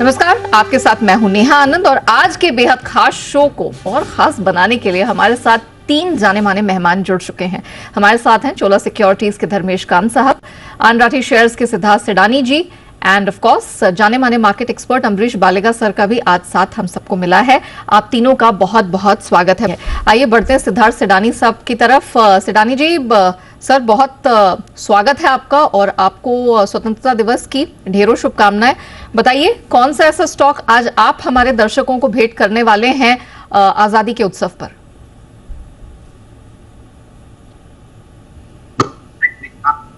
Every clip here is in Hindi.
नमस्कार, आपके साथ मैं हूं नेहा आनंद और आज के बेहद खास शो को और खास बनाने के लिए हमारे साथ 3 जाने माने मेहमान जुड़ चुके हैं। हमारे साथ हैं चोला सिक्योरिटीज के धर्मेश कांत साहब, आनराठी शेयर्स के सिद्धार्थ सेडानी जी एंड ऑफ कोर्स जाने माने मार्केट एक्सपर्ट अमरीश बालेगा सर का भी आज साथ हम सबको मिला है। आप तीनों का बहुत बहुत स्वागत है। आइए बढ़ते हैं सिद्धार्थ सेडानी साहब की तरफ। सेडानी जी सर, बहुत स्वागत है आपका और आपको स्वतंत्रता दिवस की ढेरों शुभकामनाएं। बताइए कौन सा ऐसा स्टॉक आज आप हमारे दर्शकों को भेंट करने वाले हैं आजादी के उत्सव पर?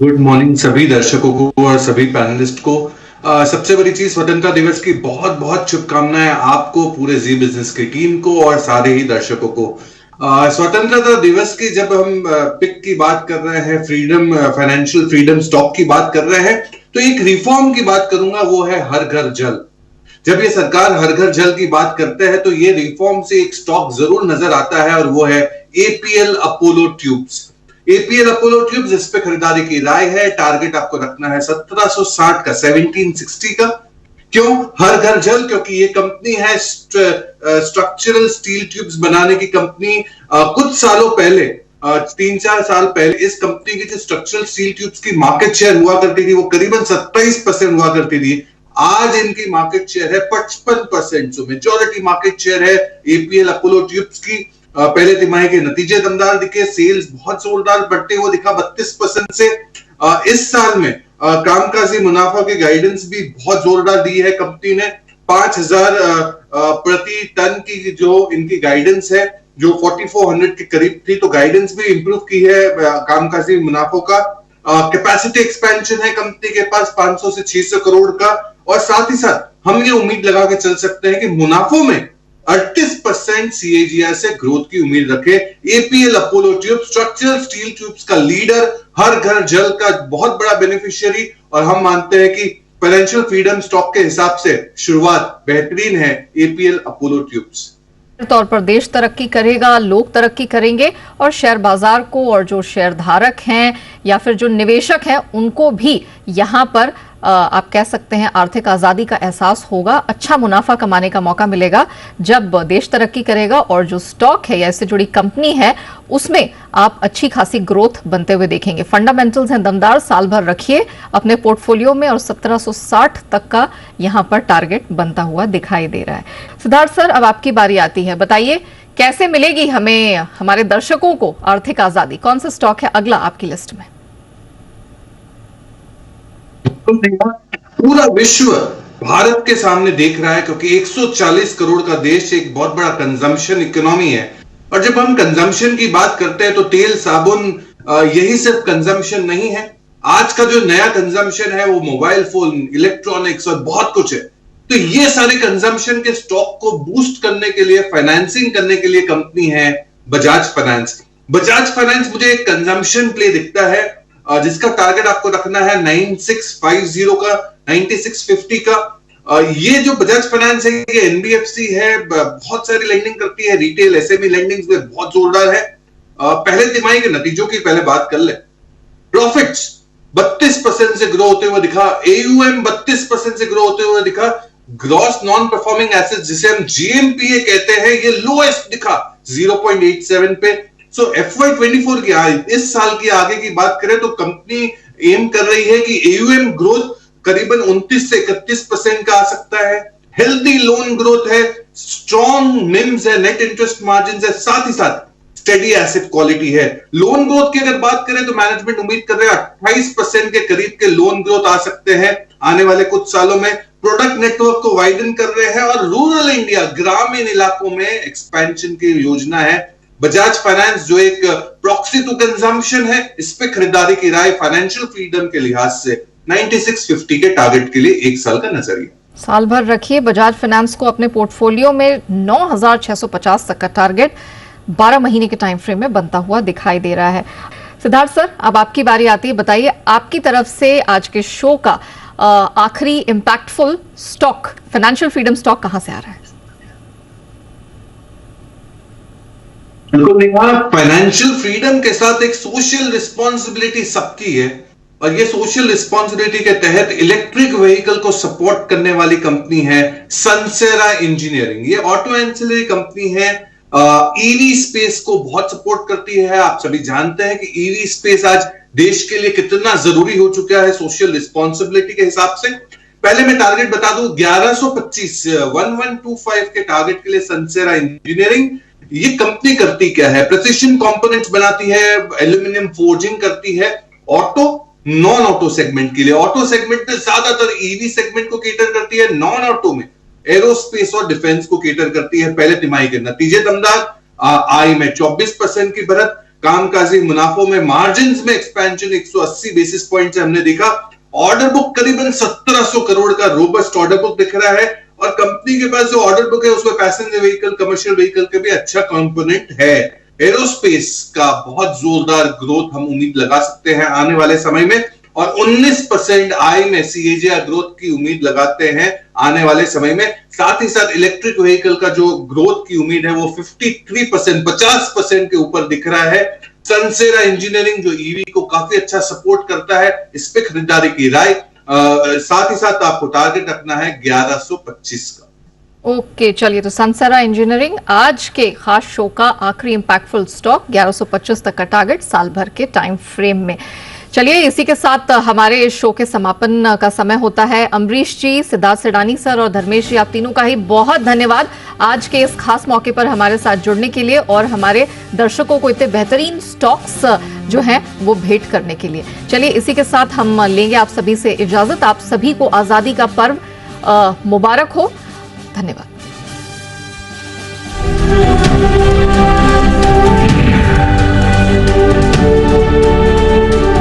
गुड मॉर्निंग सभी दर्शकों को और सभी पैनलिस्ट को। सबसे बड़ी चीज स्वतंत्रता दिवस की बहुत बहुत शुभकामनाएं आपको, पूरे जी बिजनेस की टीम को और सारे ही दर्शकों को। स्वतंत्रता दिवस की जब हम पिक की बात कर रहे हैं, फ्रीडम फाइनेंशियल फ्रीडम स्टॉक की बात कर रहे हैं, तो एक रिफॉर्म की बात करूंगा, वो है हर घर जल। जब ये सरकार हर घर जल की बात करते हैं तो ये रिफॉर्म से एक स्टॉक जरूर नजर आता है और वो है APL Apollo tubes. APL Apollo tubes, इस पे खरीदारी की राय है। टारगेट आपको रखना है 1760 का, 1760 का। क्यों हर घर जल? क्योंकि ये कंपनी है स्ट्रक्चरल स्टील ट्यूब्स बनाने की कंपनी। कुछ सालों पहले, 3-4 साल पहले, इस कंपनी की जो स्ट्रक्चरल स्टील ट्यूब्स की मार्केट शेयर हुआ करती थी वो करीबन 27% हुआ करती थी। आज इनकी मार्केट शेयर है 55%। जो मेजॉरिटी मार्केट शेयर है एपीएल अपोलो ट्यूब्स की। पहले तिमाही के नतीजे दमदार दिखे, सेल्स बहुत जोरदार बढ़ते हुए दिखा 32% से। इस साल में कामकाजी मुनाफा की गाइडेंस भी बहुत जोरदार दी है कंपनी ने। 5000 प्रति टन की जो इनकी गाइडेंस है, जो 4400 के करीब थी, तो गाइडेंस भी इंप्रूव की है कामकाजी मुनाफों का। कैपेसिटी एक्सपेंशन है कंपनी के पास 500 से 600 करोड़ का। और साथ ही साथ हम ये उम्मीद लगा के चल सकते हैं कि मुनाफों में 38% सीएजीआर से ग्रोथ की उम्मीद रखे। APL Apollo tube structural steel tubes का लीडर, हर घर जल का बहुत बड़ा बेनिफिशियरी, और हम मानते हैं कि फाइनेंशियल फ्रीडम स्टॉक के हिसाब से शुरुआत बेहतरीन है एपीएल अपोलो ट्यूब्स। तौर पर देश तरक्की करेगा, लोग तरक्की करेंगे और शेयर बाजार को और जो शेयर धारक हैं या फिर जो निवेशक हैं उनको भी यहां पर आप कह सकते हैं आर्थिक आजादी का एहसास होगा। अच्छा मुनाफा कमाने का मौका मिलेगा जब देश तरक्की करेगा और जो स्टॉक है या इससे जुड़ी कंपनी है उसमें आप अच्छी खासी ग्रोथ बनते हुए देखेंगे। फंडामेंटल्स हैं दमदार, साल भर रखिए अपने पोर्टफोलियो में और 1760 तक का यहां पर टारगेट बनता हुआ दिखाई दे रहा है। सिद्धार्थ सर, अब आपकी बारी आती है। बताइए कैसे मिलेगी हमें, हमारे दर्शकों को आर्थिक आजादी? कौन सा स्टॉक है अगला आपकी लिस्ट में? पूरा विश्व भारत के सामने देख रहा है क्योंकि 140 करोड़ का देश, एक बहुत बड़ा कंजम्पशन इकोनॉमी है। और जब हम कंजम्पशन की बात करते हैं तो तेल, साबुन, यही सिर्फ कंजम्पशन नहीं है। आज का जो नया कंजम्पशन है वो मोबाइल फोन, इलेक्ट्रॉनिक्स और बहुत कुछ है। तो ये सारे कंजम्पशन के स्टॉक को बूस्ट करने के लिए, फाइनेंसिंग करने के लिए कंपनी है बजाज फाइनेंस। बजाज फाइनेंस मुझे एक कंजम्पशन प्ले दिखता है जिसका टारगेट आपको रखना है 9650 का, 9650 का। ये जो बजाज फाइनेंस है ये एनबीएफसी है, बहुत सारी लेंडिंग करती है, रिटेल एसएमई लेंडिंग में बहुत जोरदार है। पहले तिमाही के नतीजों की पहले बात कर ले। प्रॉफिट्स 32% से ग्रो होते हुए दिखा, एयूएम 32% से ग्रो होते हुए दिखा, ग्रॉस नॉन परफॉर्मिंग एसेट्स जिसे हम जीएमपीए कहते हैं ये लोएस्ट दिखा 0.87 पे। सो FY24 की, इस साल की आगे की बात करें तो कंपनी एम कर रही है कि एयूएम ग्रोथ करीबन 29 से 31% का आ सकता है। हेल्दी लोन ग्रोथ है, स्ट्रॉन्ग निम्स है, नेट इंटरेस्ट मार्जिन है, साथ ही साथ स्टेडी एसेट क्वालिटी है। लोन ग्रोथ की अगर बात करें तो मैनेजमेंट उम्मीद कर रहे हैं 28% के करीब के लोन ग्रोथ आ सकते हैं आने वाले कुछ सालों में। प्रोडक्ट नेटवर्क को वाइडन कर रहे हैं और रूरल इंडिया, ग्रामीण इलाकों में एक्सपेंशन की योजना है। बजाज फाइनेंस जो एक प्रॉक्सी टू कंजम्पशन है, इस पे खरीदारी की राय फाइनेंशियल फ्रीडम के लिहाज से 9650 के टारगेट के लिए एक साल का नजरिया। साल भर रखिए बजाज फाइनेंस को अपने पोर्टफोलियो में। 9650 तक का टारगेट 12 महीने के टाइम फ्रेम में बनता हुआ दिखाई दे रहा है। सिद्धार्थ सर, अब आपकी बारी आती है। बताइए आपकी तरफ से आज के शो का आखिरी impactful stock, financial freedom stock कहां से आ रहा है? फाइनेंशियल फ्रीडम के साथ एक सोशल रिस्पॉन्सिबिलिटी सबकी है। और ये सोशल रिस्पॉन्सिबिलिटी के तहत इलेक्ट्रिक व्हीकल को सपोर्ट करने वाली कंपनी है सनसेरा इंजीनियरिंग। ये ऑटो एंसिलरी कंपनी है, ईवी स्पेस को बहुत सपोर्ट करती है। आप सभी जानते हैं कि ईवी स्पेस आज देश के लिए कितना जरूरी हो चुका है सोशल रिस्पॉन्सिबिलिटी के हिसाब से। पहले मैं टारगेट बता दूं, 1125 के टारगेट के लिए सनसेरा इंजीनियरिंग ये कंपनी करती क्या है? प्रिसिशन कंपोनेंट्स बनाती है, एल्यूमिनियम फोर्जिंग करती है ऑटो नॉन ऑटो सेगमेंट के लिए। ऑटो सेगमेंट में ज्यादातर ईवी सेगमेंट को केटर करती है, नॉन ऑटो में एरोस्पेस और डिफेंस को केटर करती है। पहले तिमाही के नतीजे दमदार, आय में 24% की बढ़त, कामकाजी मुनाफों में मार्जिन में एक्सपेंशन 180 बेसिस पॉइंट से हमने देखा। ऑर्डर बुक करीबन 1700 करोड़ का रोबस्ट ऑर्डर बुक दिख रहा है और कंपनी के पास जो ऑर्डर बुक है उसमें पैसेंजर व्हीकल, कमर्शियल व्हीकल के भी अच्छा कंपोनेंट है। एरोस्पेस का बहुत जोरदार ग्रोथ हम उम्मीद लगा सकते हैं आने वाले समय में और 19% आय में सीएजीआर ग्रोथ की उम्मीद लगाते हैं आने वाले समय में। साथ ही साथ इलेक्ट्रिक व्हीकल का जो ग्रोथ की उम्मीद है वो 50% के ऊपर दिख रहा है। सनसेरा इंजीनियरिंग जो ईवी को काफी अच्छा सपोर्ट करता है, इस पे खरीदारी की राय। साथ ही साथ आपको टारगेट रखना है 1125 का। ओके, चलिए, तो सनसेरा इंजीनियरिंग आज के खास शो का आखिरी इंपैक्टफुल स्टॉक, 1125 तक का टारगेट साल भर के टाइम फ्रेम में। चलिए, इसी के साथ हमारे इस शो के समापन का समय होता है। अमरीश जी, सिद्धार्थ सेडानी सर और धर्मेश जी, आप तीनों का ही बहुत धन्यवाद आज के इस खास मौके पर हमारे साथ जुड़ने के लिए और हमारे दर्शकों को इतने बेहतरीन स्टॉक्स जो हैं वो भेंट करने के लिए। चलिए, इसी के साथ हम लेंगे आप सभी से इजाजत। आप सभी को आजादी का पर्व मुबारक हो। धन्यवाद।